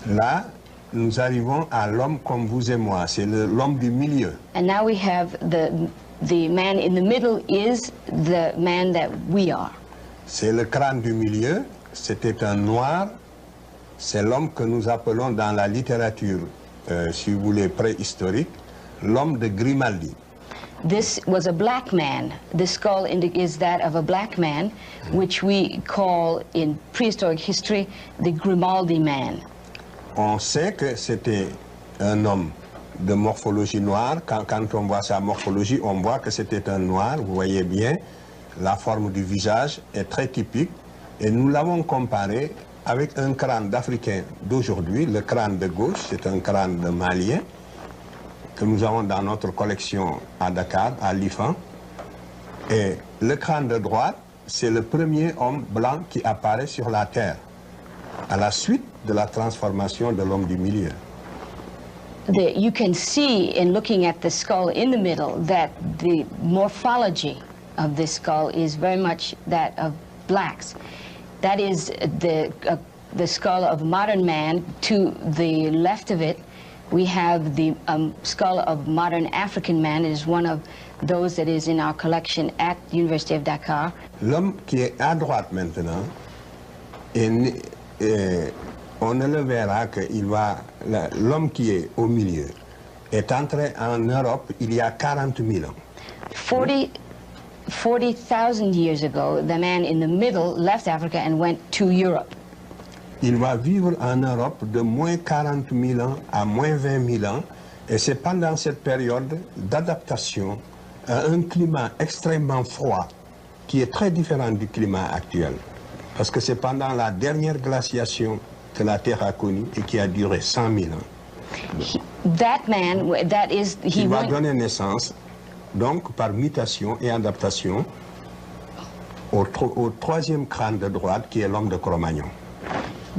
Là, nous arrivons à l'homme comme vous et moi, c'est l'homme du milieu. And now we have the man in the middle is the man that we are. C'est le crâne du milieu, c'était un noir, c'est l'homme que nous appelons dans la littérature, si vous voulez, préhistorique, l'homme de Grimaldi. This was a black man. The skull is that of a black man, which we call in prehistoric history the Grimaldi man. On sait que c'était un homme de morphologie noire. Quand on voit sa morphologie, on voit que c'était un noir. Vous voyez bien, la forme du visage est très typique. Et nous l'avons comparé avec un crâne d'Africain d'aujourd'hui. Le crâne de gauche, c'est un crâne de Malien que nous avons dans notre collection à Dakar, à l'IFAN. Et le crâne de droite, c'est le premier homme blanc qui apparaît sur la terre, à la suite de la transformation de l'homme du milieu. You can see in looking at the skull in the middle that the morphology of this skull is very much that of blacks. That is the skull of modern man. To the left of it, we have the skull of modern African man. It is one of those that is in our collection at the University of Dakar. L'homme qui est à droite maintenant, on ne le verra que l'homme qui est au milieu est entré en Europe il y a 40 000 ans. 40,000 years ago, the man in the middle left Africa and went to Europe. Il va vivre en Europe de moins 40 000 ans à moins 20 000 ans, et c'est pendant cette période d'adaptation à un climat extrêmement froid qui est très différent du climat actuel. Parce que c'est pendant la dernière glaciation que la Terre a connu et qui a duré 100 000 ans. Il va donner naissance, donc par mutation et adaptation, au troisième crâne de droite qui est l'homme de Cro-Magnon.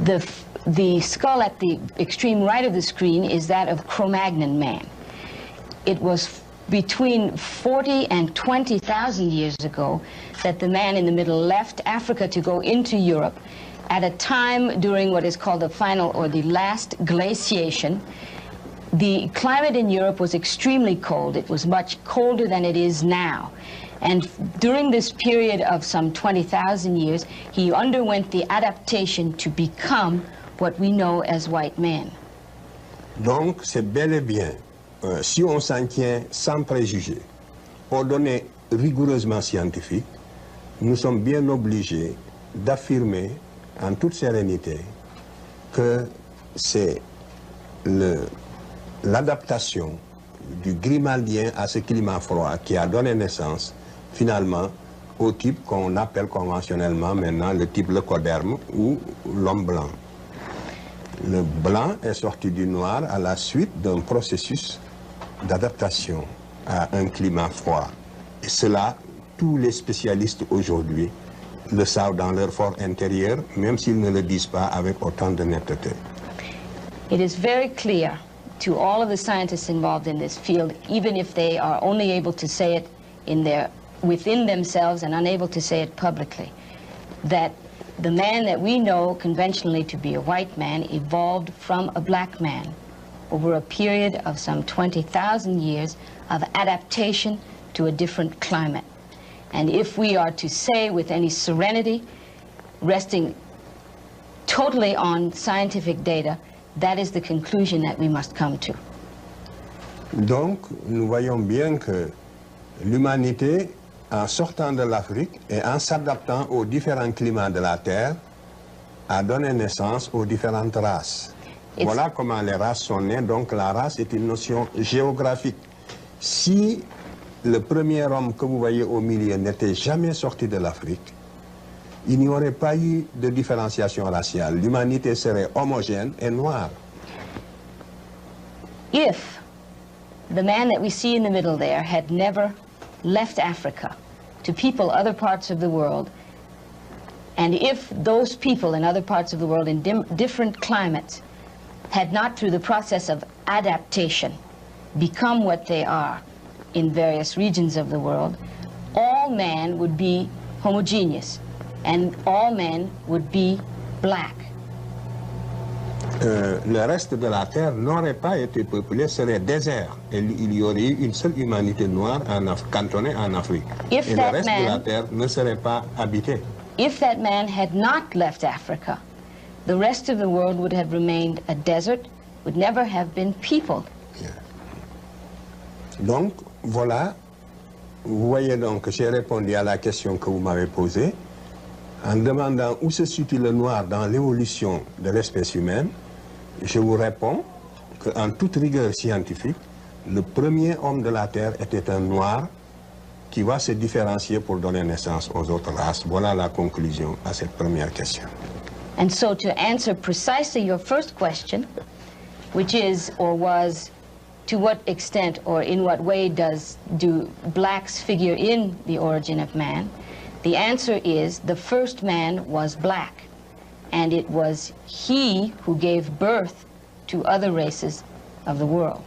The skull at the extreme right of the screen is that of Cro-Magnon man. It was between 40 and 20,000 years ago that the man in the middle left Africa to go into Europe at a time during what is called the final or the last glaciation. The climate in Europe was extremely cold. It was much colder than it is now. And during this period of some 20,000 years, he underwent the adaptation to become what we know as white men. Donc, c'est bel et bien, si on s'en tient sans préjugés, aux données rigoureusement scientifiques, nous sommes bien obligés d'affirmer en toute sérénité que c'est l'adaptation du grimaldien à ce climat froid qui a donné naissance finalement au type qu'on appelle conventionnellement maintenant le type leucoderme ou l'homme blanc. Le blanc est sorti du noir à la suite d'un processus d'adaptation à un climat froid. Et cela, tous les spécialistes aujourd'hui le savent dans leur fort intérieur, même s'ils ne le disent pas avec autant de netteté. It is very clear to all of the scientists involved in this field, even if they are only able to say it within themselves and unable to say it publicly, that the man that we know conventionally to be a white man evolved from a black man over a period of some 20,000 years of adaptation to a different climate. And if we are to say with any serenity, resting totally on scientific data, that is the conclusion that we must come to. Donc, nous voyons bien que l'humanité, en sortant de l'Afrique et en s'adaptant aux différents climats de la Terre, a donné naissance aux différentes races. Voilà comment les races sont nées. Donc la race est une notion géographique. Si le premier homme que vous voyez au milieu n'était jamais sorti de l'Afrique, il n'y aurait pas eu de différenciation raciale. L'humanité serait homogène et noire. If the man that we see in the middle there had never left Africa to people other parts of the world, and if those people in other parts of the world in different climates had not, through the process of adaptation, become what they are in various regions of the world, all men would be homogeneous, and all men would be black. le reste de la terre n'aurait pas été peuplé, serait désert. Et il y aurait eu une seule humanité noire cantonnée en Afrique. Et le reste de la terre ne serait pas habité. If that man had not left Africa, the rest of the world would have remained a desert, would never have been peopled. Yeah. Donc, voilà. Vous voyez donc que j'ai répondu à la question que vous m'avez posée en demandant où se situe le noir dans l'évolution de l'espèce humaine. Je vous réponds qu'en toute rigueur scientifique, le premier homme de la Terre était un noir qui va se différencier pour donner naissance aux autres races. Voilà la conclusion à cette première question. And so to answer precisely your first question, which is or was, to what extent or in what way do blacks figure in the origin of man? The answer is the first man was black, and it was he who gave birth to other races of the world.